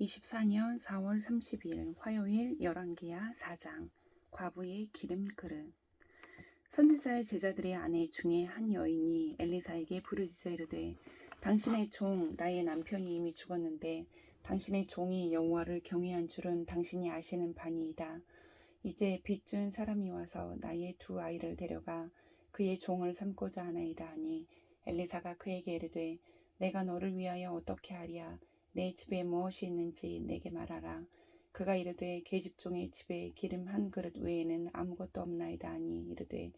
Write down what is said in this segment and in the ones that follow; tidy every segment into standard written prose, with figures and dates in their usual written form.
24년 4월 30일 화요일 열왕기하 4장 과부의 기름 그릇. 선지자의 제자들의 아내 중에 한 여인이 엘리사에게 부르짖어 이르되 당신의 종 나의 남편이 이미 죽었는데 당신의 종이 여호와를 경외한 줄은 당신이 아시는 바니이다. 이제 빚준 사람이 와서 나의 두 아이를 데려가 그의 종을 삼고자 하나이다 하니 엘리사가 그에게 이르되 내가 너를 위하여 어떻게 하랴. 내 집에 무엇이 있는지 내게 말하라. 그가 이르되 계집종의 집에 기름 한 그릇 외에는 아무것도 없나이다 하니 이르되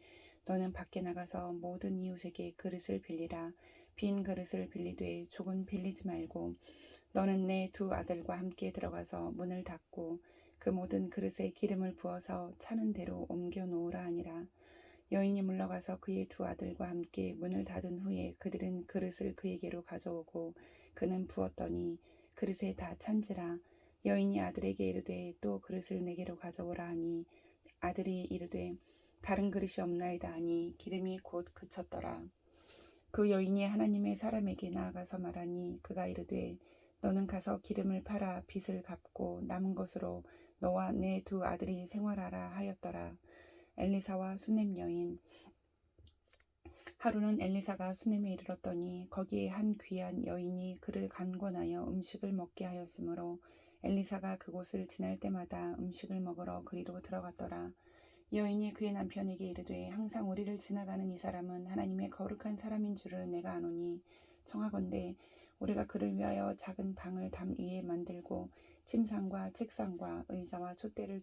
너는 밖에 나가서 모든 이웃에게 그릇을 빌리라. 빈 그릇을 빌리되 죽은 빌리지 말고 너는 내 두 아들과 함께 들어가서 문을 닫고 그 모든 그릇에 기름을 부어서 차는 대로 옮겨 놓으라 하니라. 여인이 물러가서 그의 두 아들과 함께 문을 닫은 후에 그들은 그릇을 그에게로 가져오고 그는 부었더니 그릇에 다 찬지라. 여인이 아들에게 이르되 또 그릇을 내게로 가져오라 하니 아들이 이르되 다른 그릇이 없나이다 하니 기름이 곧 그쳤더라. 그 여인이 하나님의 사람에게 나아가서 말하니 그가 이르되 너는 가서 기름을 팔아 빚을 갚고 남은 것으로 너와 내 두 아들이 생활하라 하였더라. 엘리사와 수넴 여인. 하루는 엘리사가 수넴에 이르렀더니 거기에 한 귀한 여인이 그를 간권하여 음식을 먹게 하였으므로 엘리사가 그곳을 지날 때마다 음식을 먹으러 그리로 들어갔더라. 여인이 그의 남편에게 이르되 항상 우리를 지나가는 이 사람은 하나님의 거룩한 사람인 줄을 내가 아노니 청하건대 우리가 그를 위하여 작은 방을 담 위에 만들고 침상과 책상과 의자와 촛대를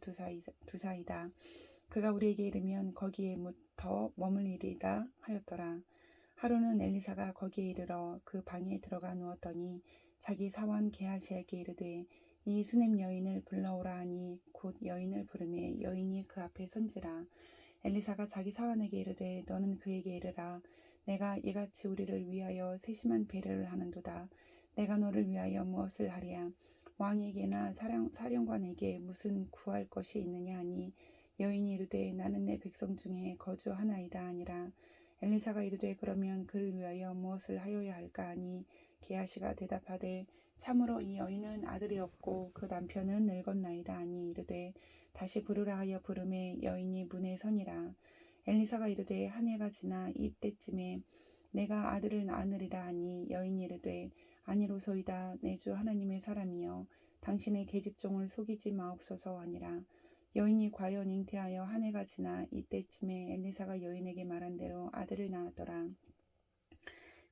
두사이다. 그가 우리에게 이르면 거기에 더 머물리리다 하였더라. 하루는 엘리사가 거기에 이르러 그 방에 들어가 누웠더니 자기 사원 게하시에게 이르되 이 수넴 여인을 불러오라 하니 곧 여인을 부르매 여인이 그 앞에 선지라. 엘리사가 자기 사원에게 이르되 너는 그에게 이르라. 내가 이같이 우리를 위하여 세심한 배려를 하는도다. 내가 너를 위하여 무엇을 하랴. 왕에게나 사령관에게 무슨 구할 것이 있느냐 하니 여인이 이르되 나는 내 백성 중에 거주하나이다 하니라. 엘리사가 이르되 그러면 그를 위하여 무엇을 하여야 할까 하니 게하시가 대답하되 참으로 이 여인은 아들이 없고 그 남편은 늙었나이다 하니 이르되 다시 부르라 하여 부르매 여인이 문에 서니라. 엘리사가 이르되 한 해가 지나 이때쯤에 내가 아들을 낳으리라 하니 여인이 이르되 아니로소이다. 내 주 하나님의 사람이여 당신의 계집종을 속이지 마옵소서 하니라. 여인이 과연 잉태하여 한 해가 지나 이때쯤에 엘리사가 여인에게 말한 대로 아들을 낳았더라.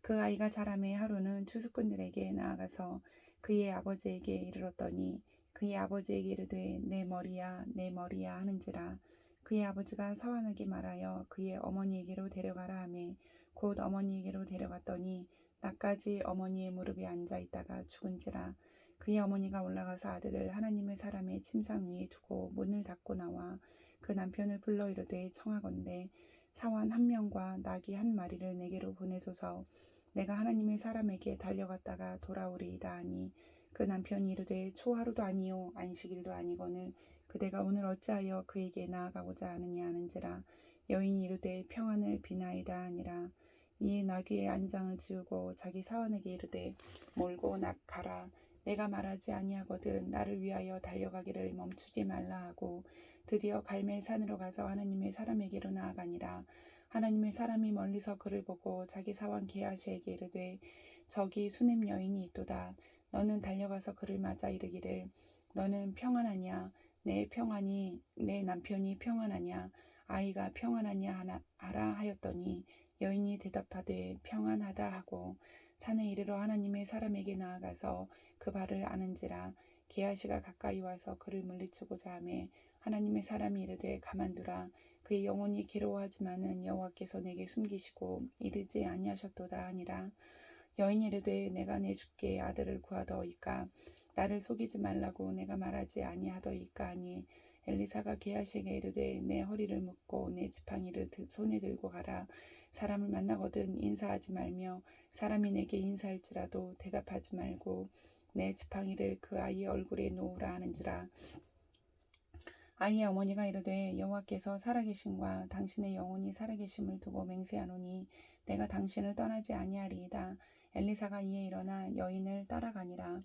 그 아이가 자라매 하루는 추수꾼들에게 나아가서 그의 아버지에게 이르렀더니 그의 아버지에게 이르되 내 머리야 내 머리야 하는지라. 그의 아버지가 서원하게 말하여 그의 어머니에게로 데려가라 하매 곧 어머니에게로 데려갔더니 낮까지 어머니의 무릎에 앉아 있다가 죽은지라. 그의 어머니가 올라가서 아들을 하나님의 사람의 침상 위에 두고 문을 닫고 나와 그 남편을 불러 이르되 청하건대 사원 한 명과 나귀 한 마리를 내게로 보내소서. 내가 하나님의 사람에게 달려갔다가 돌아오리이다 하니 그 남편이 이르되 초하루도 아니요 안식일도 아니거늘 그대가 오늘 어찌하여 그에게 나아가고자 하느냐 하는지라. 여인이 이르되 평안을 비나이다 하니라. 이에 나귀의 안장을 지우고 자기 사원에게 이르되 몰고 가라. 내가 말하지 아니하거든 나를 위하여 달려가기를 멈추지 말라 하고 드디어 갈멜산으로 가서 하나님의 사람에게로 나아가니라. 하나님의 사람이 멀리서 그를 보고 자기 사원 게하시에게 이르되 저기 수넴 여인이 있도다. 너는 달려가서 그를 맞아 이르기를 너는 평안하냐. 내 남편이 평안하냐. 아이가 평안하냐 하라 하였더니 여인이 대답하되 평안하다 하고 산에 이르러 하나님의 사람에게 나아가서 그 발을 아는지라. 게하시가 가까이 와서 그를 물리치고자 하매 하나님의 사람이 이르되 가만두라. 그의 영혼이 괴로워하지만은 여호와께서 내게 숨기시고 이르지 아니하셨도다 하니라. 여인이 이르되 내가 내 주께 아들을 구하더이까. 나를 속이지 말라고 내가 말하지 아니하더이까 하니 엘리사가 게하시에게 이르되 내 허리를 묶고 내 지팡이를 손에 들고 가라. 사람을 만나거든 인사하지 말며 사람이 내게 인사할지라도 대답하지 말고 내 지팡이를 그 아이의 얼굴에 놓으라 하는지라. 아이의 어머니가 이르되 여호와께서 살아계심과 당신의 영혼이 살아계심을 두고 맹세하노니 내가 당신을 떠나지 아니하리이다. 엘리사가 이에 일어나 여인을 따라가니라.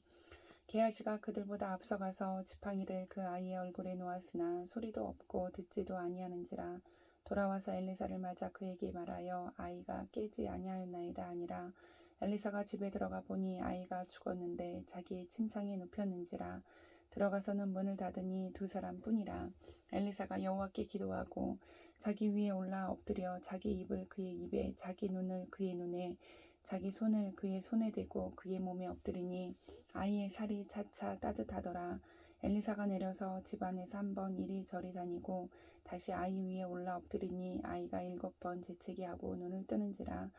게하시가 그들보다 앞서가서 지팡이를 그 아이의 얼굴에 놓았으나 소리도 없고 듣지도 아니하는지라. 돌아와서 엘리사를 맞아 그에게 말하여 아이가 깨지 아니하였나이다 하니라. 엘리사가 집에 들어가 보니 아이가 죽었는데 자기의 침상에 눕혔는지라. 들어가서는 문을 닫으니 두 사람뿐이라. 엘리사가 여호와께 기도하고 자기 위에 올라 엎드려 자기 입을 그의 입에, 자기 눈을 그의 눈에, 자기 손을 그의 손에 대고 그의 몸에 엎드리니 아이의 살이 차차 따뜻하더라. 엘리사가 내려서 집 안에서 한번 이리저리 다니고 다시 아이 위에 올라 엎드리니 아이가 7번 재채기 하고 눈을 뜨는지라.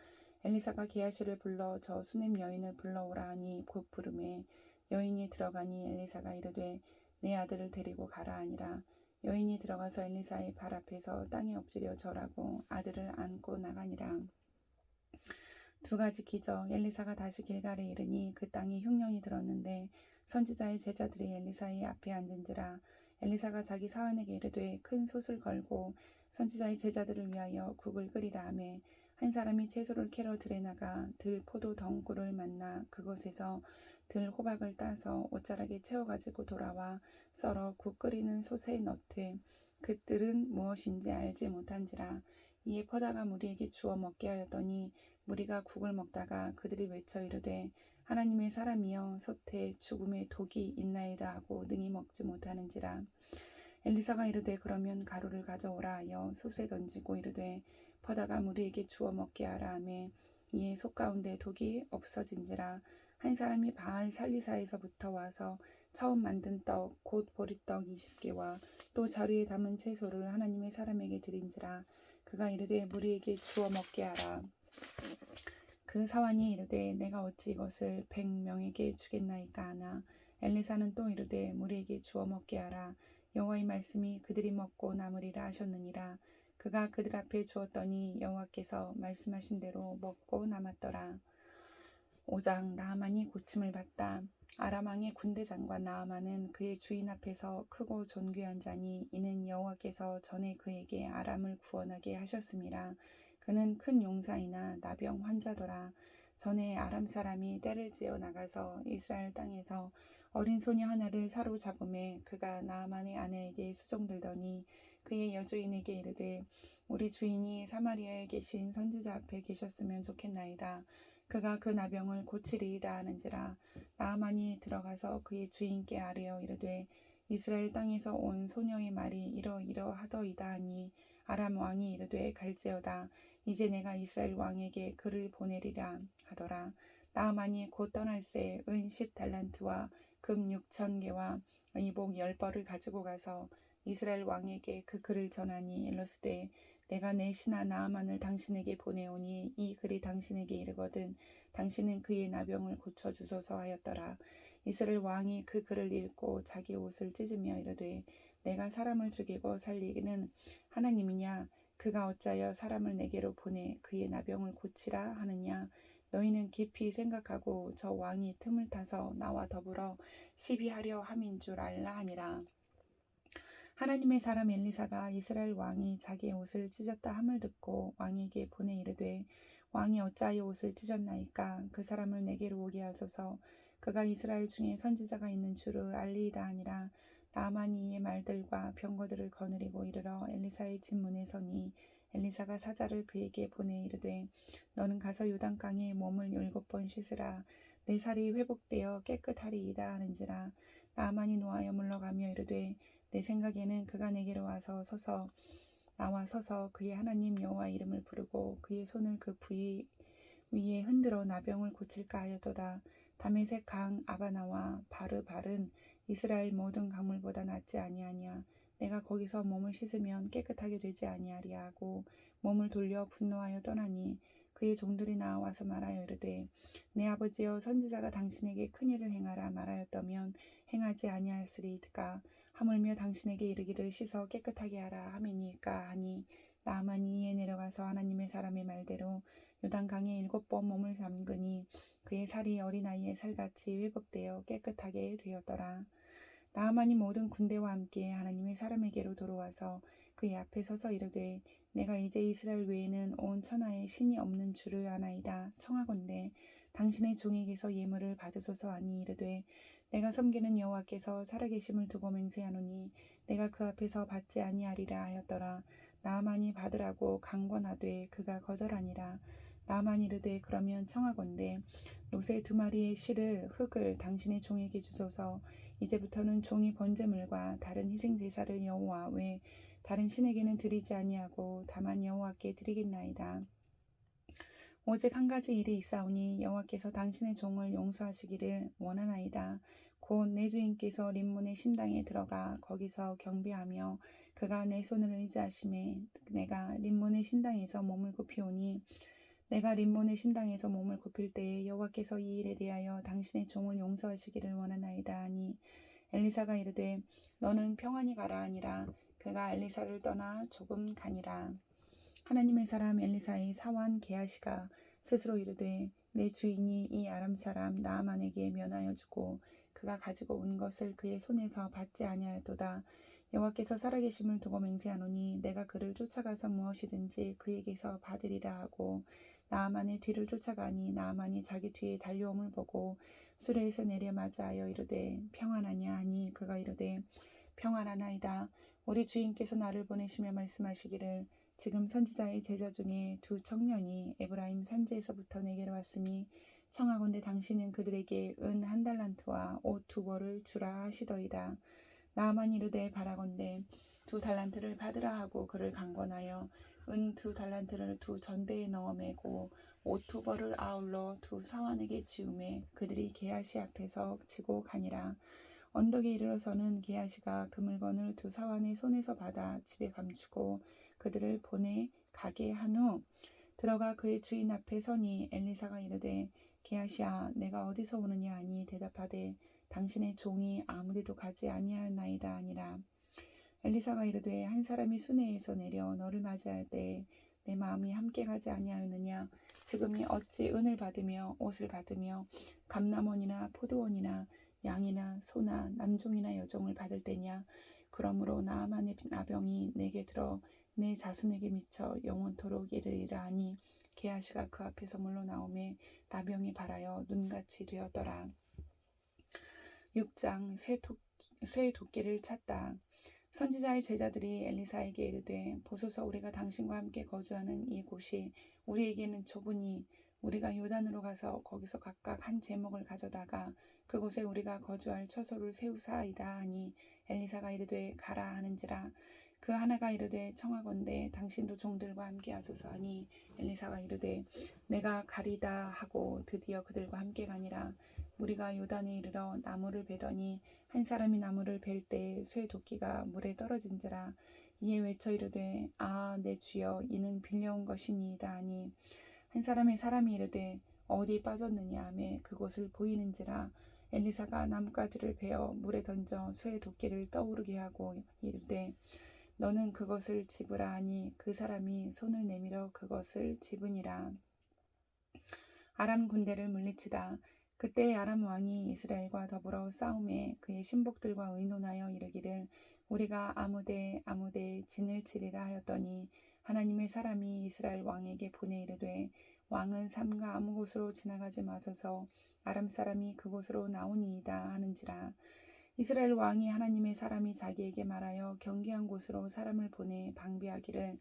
엘리사가 게하시를 불러 저 수냄 여인을 불러오라 하니 곧 부르매 여인이 들어가니 엘리사가 이르되 내 아들을 데리고 가라 하니라. 여인이 들어가서 엘리사의 발 앞에서 땅에 엎드려 절하고 아들을 안고 나가니라. 두 가지 기적. 엘리사가 다시 길갈에 이르니 그 땅에 흉년이 들었는데 선지자의 제자들이 엘리사의 앞에 앉은지라. 엘리사가 자기 사환에게 이르되 큰 솥을 걸고 선지자의 제자들을 위하여 국을 끓이라 하매 한 사람이 채소를 캐러 들에 나가 들 포도 덩굴을 만나 그곳에서 들 호박을 따서 옷자락에 채워 가지고 돌아와 썰어 국 끓이는 솥에 넣되 그 뜰은 무엇인지 알지 못한지라. 이에 퍼다가 무리에게 주어 먹게 하였더니 무리가 국을 먹다가 그들이 외쳐 이르되 하나님의 사람이여 솥에 죽음의 독이 있나이다 하고 능히 먹지 못하는지라. 엘리사가 이르되 그러면 가루를 가져오라 하여 솥에 던지고 이르되 퍼다가 무리에게 주어 먹게 하라 하매 이에 솥 가운데 독이 없어진지라. 한 사람이 바알 살리사에서부터 와서 처음 만든 떡 곧 보리떡 20개와 또 자루에 담은 채소를 하나님의 사람에게 드린지라. 그가 이르되 무리에게 주어 먹게 하라. 그 사환이 이르되 내가 어찌 이것을 100명에게 주겠나이까 하나. 엘리사는 또 이르되 무리에게 주어 먹게 하라. 여호와의 말씀이 그들이 먹고 남으리라 하셨느니라. 그가 그들 앞에 주었더니 여호와께서 말씀하신 대로 먹고 남았더라. 5장. 나아만이 고침을 받다. 아람 왕의 군대장관 나아만은 그의 주인 앞에서 크고 존귀한 자니 이는 여호와께서 전에 그에게 아람을 구원하게 하셨음이라. 그는 큰 용사이나 나병 환자더라. 전에 아람 사람이 떼를 지어 나가서 이스라엘 땅에서 어린 소녀 하나를 사로잡음에 그가 나아만의 아내에게 수종들더니 그의 여주인에게 이르되 우리 주인이 사마리아에 계신 선지자 앞에 계셨으면 좋겠나이다. 그가 그 나병을 고치리이다 하는지라. 나아만이 들어가서 그의 주인께 아뢰어 이르되 이스라엘 땅에서 온 소녀의 말이 이러이러하더이다 하니 아람 왕이 이르되 갈지어다. 이제 내가 이스라엘 왕에게 그를 보내리라 하더라. 나아만이 곧 떠날새 은 10달란트와 금 6,000개와 의복 10벌을 가지고 가서 이스라엘 왕에게 그 글을 전하니 일러스되 내가 내 신하 나아만을 당신에게 보내오니 이 글이 당신에게 이르거든 당신은 그의 나병을 고쳐주소서 하였더라. 이스라엘 왕이 그 글을 읽고 자기 옷을 찢으며 이르되 내가 사람을 죽이고 살리기는 하나님이냐. 그가 어찌하여 사람을 내게로 보내 그의 나병을 고치라 하느냐. 너희는 깊이 생각하고 저 왕이 틈을 타서 나와 더불어 시비하려 함인 줄 알라 하니라. 하나님의 사람 엘리사가 이스라엘 왕이 자기의 옷을 찢었다 함을 듣고 왕에게 보내 이르되 왕이 어찌하여 옷을 찢었나이까. 그 사람을 내게로 오게 하소서. 그가 이스라엘 중에 선지자가 있는 줄을 알리이다 하니라. 나아만이 이의 말들과 병거들을 거느리고 이르러 엘리사의 집 문에 서니 엘리사가 사자를 그에게 보내 이르되 너는 가서 요단강에 몸을 7번 씻으라. 내 살이 회복되어 깨끗하리이다 하는지라. 나아만이 노하여 물러가며 이르되 내 생각에는 그가 내게로 나와 서서 그의 하나님 여호와 이름을 부르고 그의 손을 그 부위 위에 흔들어 나병을 고칠까 하였도다. 다메섹 강 아바나와 바르발은 이스라엘 모든 강물보다 낫지 아니하냐. 내가 거기서 몸을 씻으면 깨끗하게 되지 아니하리야 하고 몸을 돌려 분노하여 떠나니 그의 종들이 나와서 말하여 이르되 내 아버지여 선지자가 당신에게 큰일을 행하라 말하였다면 행하지 아니하였으리이까. 하물며 당신에게 이르기를 씻어 깨끗하게 하라 함이니까 하니 나아만이 이에 내려가서 하나님의 사람의 말대로 요단강에 7번 몸을 담그니 그의 살이 어린아이의 살같이 회복되어 깨끗하게 되었더라. 나아만이 모든 군대와 함께 하나님의 사람에게로 돌아와서 그의 앞에 서서 이르되 내가 이제 이스라엘 외에는 온 천하에 신이 없는 줄을 아나이다. 청하건대 당신의 종에게서 예물을 받으소서 하니 이르되 내가 섬기는 여호와께서 살아계심을 두고 맹세하노니 내가 그 앞에서 받지 아니하리라 하였더라. 나아만이 받으라고 강권하되 그가 거절하니라. 나아만이 이르되 그러면 청하건대 롯의 2마리의 실을 흙을 당신의 종에게 주소서. 이제부터는 종이 번제물과 다른 희생 제사를 여호와 외 다른 신에게는 드리지 아니하고 다만 여호와께 드리겠나이다. 오직 한 가지 일이 있사오니 여호와께서 당신의 종을 용서하시기를 원하나이다. 곧 내 주인께서 림몬의 신당에 들어가 거기서 경배하며 그가 내 손을 의지하심에 내가 림몬의 신당에서 몸을 굽히오니 내가 림몬의 신당에서 몸을 굽힐 때에 여호와께서 이 일에 대하여 당신의 종을 용서하시기를 원하나이다 하니 엘리사가 이르되 너는 평안히 가라 하니라. 그가 엘리사를 떠나 조금 가니라. 하나님의 사람 엘리사의 사환 게하시가 스스로 이르되 내 주인이 이 아람 사람 나아만에게 면하여 주고 그가 가지고 온 것을 그의 손에서 받지 아니하였도다. 여호와께서 살아계심을 두고 맹세하노니 내가 그를 쫓아가서 무엇이든지 그에게서 받으리라 하고 나아만의 뒤를 쫓아가니 나아만이 자기 뒤에 달려옴을 보고 수레에서 내려 맞이하여 이르되 평안하냐 하니 그가 이르되 평안하나이다. 우리 주인께서 나를 보내시며 말씀하시기를 지금 선지자의 제자 중에 2 청년이 에브라임 산지에서부터 내게로 왔으니 청하건대 당신은 그들에게 은 1달란트와 옷 2벌을 주라 하시더이다. 나아만이 이르되 바라건대 2달란트를 받으라 하고 그를 강권하여 은 2달란트를 2 전대에 넣어 매고 옷 2벌을 아울러 2 사환에게 지우매 그들이 게하시 앞에서 지고 가니라. 언덕에 이르러서는 게하시가 그 물건을 2 사환의 손에서 받아 집에 감추고 그들을 보내 가게 한 후 들어가 그의 주인 앞에 서니 엘리사가 이르되 게하시야 내가 어디서 오느냐 하니 대답하되 당신의 종이 아무데도 가지 아니하였나이다 하니라. 엘리사가 이르되 한 사람이 수내에서 내려 너를 맞이할 때에 내 마음이 함께 가지 아니하였느냐. 지금이 어찌 은을 받으며 옷을 받으며 감람원이나 포도원이나 양이나 소나 남종이나 여종을 받을 때냐. 그러므로 나아만의 나병이 내게 들어 내 자손에게 미쳐 영원토록 이르리라 하니 게하시가 그 앞에서 물러나오매 나병이 발하여 눈같이 되었더라. 6장 쇠 도끼를 찾다. 선지자의 제자들이 엘리사에게 이르되 보소서 우리가 당신과 함께 거주하는 이 곳이 우리에게는 좁으니 우리가 요단으로 가서 거기서 각각 한 제목을 가져다가 그곳에 우리가 거주할 처소를 세우사이다 하니 엘리사가 이르되 가라 하는지라. 그 하나가 이르되 청하건대 당신도 종들과 함께 하소서 하니 엘리사가 이르되 내가 가리다 하고 드디어 그들과 함께 가니라. 우리가 요단에 이르러 나무를 베더니 한 사람이 나무를 벨 때에 쇠 도끼가 물에 떨어진지라. 이에 외쳐 이르되 아 내 주여 이는 빌려온 것이니이다 하니 한 사람이 이르되 어디 빠졌느냐 하매 그곳을 보이는지라. 엘리사가 나뭇가지를 베어 물에 던져 쇠 도끼를 떠오르게 하고 이르되 너는 그것을 집으라 하니 그 사람이 손을 내밀어 그것을 집으니라. 아람 군대를 물리치다. 그때 아람 왕이 이스라엘과 더불어 싸움에 그의 신복들과 의논하여 이르기를 우리가 아무데 진을 치리라 하였더니 하나님의 사람이 이스라엘 왕에게 보내 이르되 왕은 삼가 아무 곳으로 지나가지 마소서 아람 사람이 그곳으로 나오니이다 하는지라. 이스라엘 왕이 하나님의 사람이 자기에게 말하여 경계한 곳으로 사람을 보내 방비하기를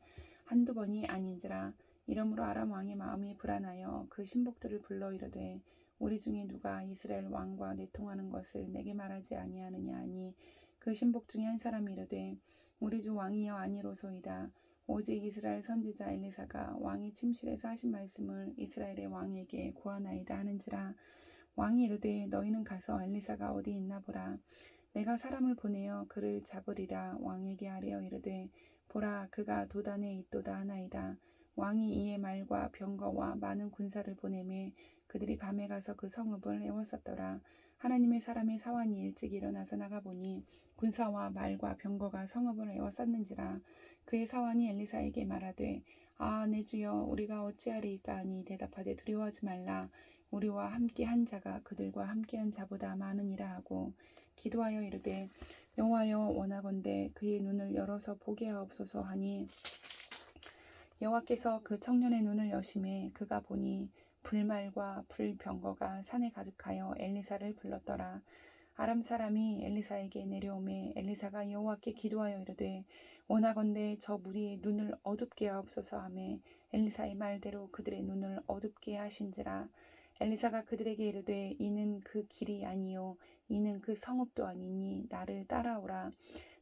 1-2번이 아닌지라. 이러므로 아람 왕의 마음이 불안하여 그 신복들을 불러 이르되 우리 중에 누가 이스라엘 왕과 내통하는 것을 내게 말하지 아니하느냐 하니 그 신복 중에 한 사람이 이르되 우리 주 왕이여 아니로소이다. 오직 이스라엘 선지자 엘리사가 왕이 침실에서 하신 말씀을 이스라엘의 왕에게 고하나이다 하는지라. 왕이 이르되 너희는 가서 엘리사가 어디 있나 보라. 내가 사람을 보내어 그를 잡으리라 왕에게 하려 이르되 보라 그가 도단에 있도다 하나이다. 왕이 이에 말과 병거와 많은 군사를 보내매 그들이 밤에 가서 그 성읍을 에워쌌더라. 하나님의 사람의 사환이 일찍 일어나서 나가보니 군사와 말과 병거가 성읍을 에워쌌는지라. 그의 사환이 엘리사에게 말하되 아 내 주여 우리가 어찌하리이까 하니 대답하되 두려워하지 말라. 우리와 함께한 자가 그들과 함께한 자보다 많으니라 하고 기도하여 이르되 여호와여 원하건대 그의 눈을 열어서 보게 하옵소서 하니 여호와께서 그 청년의 눈을 여심해 그가 보니 불말과 불병거가 산에 가득하여 엘리사를 불렀더라. 아람 사람이 엘리사에게 내려오매 엘리사가 여호와께 기도하여 이르되 원하건대 저 무리의 눈을 어둡게 하옵소서 하매 엘리사의 말대로 그들의 눈을 어둡게 하신지라. 엘리사가 그들에게 이르되 이는 그 길이 아니요 이는 그 성읍도 아니니 나를 따라오라.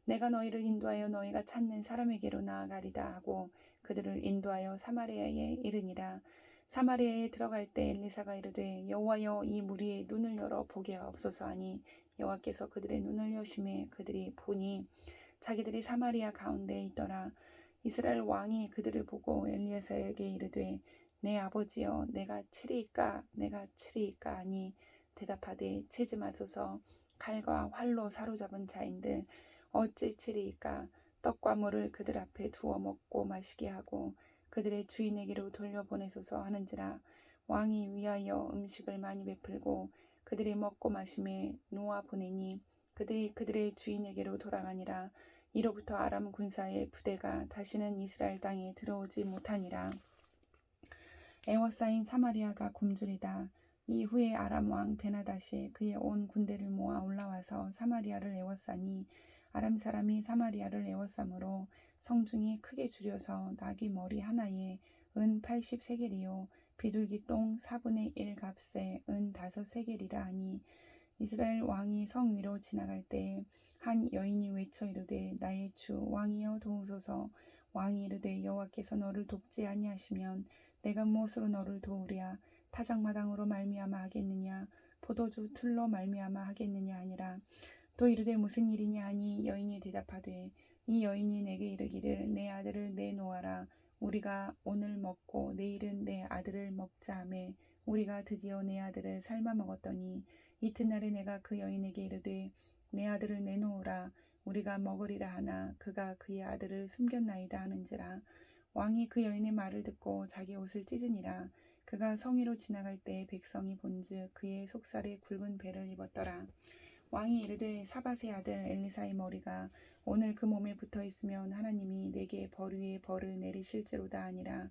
내가 너희를 인도하여 너희가 찾는 사람에게로 나아가리다 하고 그들을 인도하여 사마리아에 이르니라. 사마리아에 들어갈 때 엘리사가 이르되 여호와여 이 무리의 눈을 열어 보게 하옵소서 하니 여호와께서 그들의 눈을 여심해 그들이 보니 자기들이 사마리아 가운데에 있더라. 이스라엘 왕이 그들을 보고 엘리야사에게 이르되 내 아버지여 내가 치리이까 내가 치리이까 하니 대답하되 치지 마소서. 칼과 활로 사로잡은 자인들 어찌 치리이까. 떡과 물을 그들 앞에 두어 먹고 마시게 하고 그들의 주인에게로 돌려보내소서 하는지라. 왕이 위하여 음식을 많이 베풀고 그들이 먹고 마심에 놓아 보내니 그들이 그들의 주인에게로 돌아가니라. 이로부터 아람 군사의 부대가 다시는 이스라엘 땅에 들어오지 못하니라. 에워싸인 사마리아가 굶주리다. 이후에 아람 왕 베나다시 그의 온 군대를 모아 올라와서 사마리아를 에워싸니 아람 사람이 사마리아를 에워싸므로 성중이 크게 줄여서 나귀 머리 하나에 은 80세겔이요 비둘기 똥 4분의 1 값에 은 5세겔이라 하니 이스라엘 왕이 성 위로 지나갈 때 한 여인이 외쳐 이르되 나의 주 왕이여 도우소서. 왕이 이르되 여호와께서 너를 돕지 아니하시면 내가 무엇으로 너를 도우랴. 타작마당으로 말미암아 하겠느냐 포도주 틀로 말미암아 하겠느냐 하니라. 또 이르되 무슨 일이냐 하니 여인이 대답하되 이 여인이 내게 이르기를 내 아들을 내놓아라. 우리가 오늘 먹고 내일은 내 아들을 먹자 하매 우리가 드디어 내 아들을 삶아 먹었더니 이튿날에 내가 그 여인에게 이르되 내 아들을 내놓으라. 우리가 먹으리라 하나 그가 그의 아들을 숨겼나이다 하는지라. 왕이 그 여인의 말을 듣고 자기 옷을 찢으니라. 그가 성위로 지나갈 때 백성이 본즉 그의 속살에 굵은 배를 입었더라. 왕이 이르되 사밧의 아들 엘리사의 머리가 오늘 그 몸에 붙어 있으면 하나님이 내게 벌 위에 벌을 내리실지로다 하니라.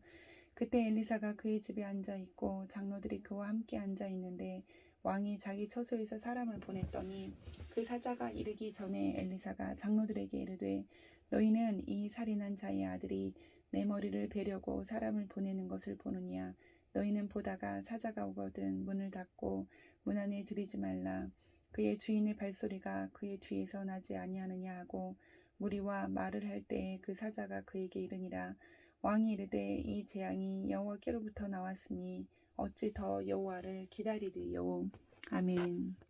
그때 엘리사가 그의 집에 앉아 있고 장로들이 그와 함께 앉아 있는데 왕이 자기 처소에서 사람을 보냈더니 그 사자가 이르기 전에 엘리사가 장로들에게 이르되 너희는 이 살인한 자의 아들이 내 머리를 베려고 사람을 보내는 것을 보느냐. 너희는 보다가 사자가 오거든 문을 닫고 문 안에 들이지 말라. 그의 주인의 발소리가 그의 뒤에서 나지 아니하느냐 하고 무리와 말을 할 때에 그 사자가 그에게 이르니라. 왕이 이르되 이 재앙이 여호와께로부터 나왔으니 어찌 더 여호와를 기다리리요. 아멘.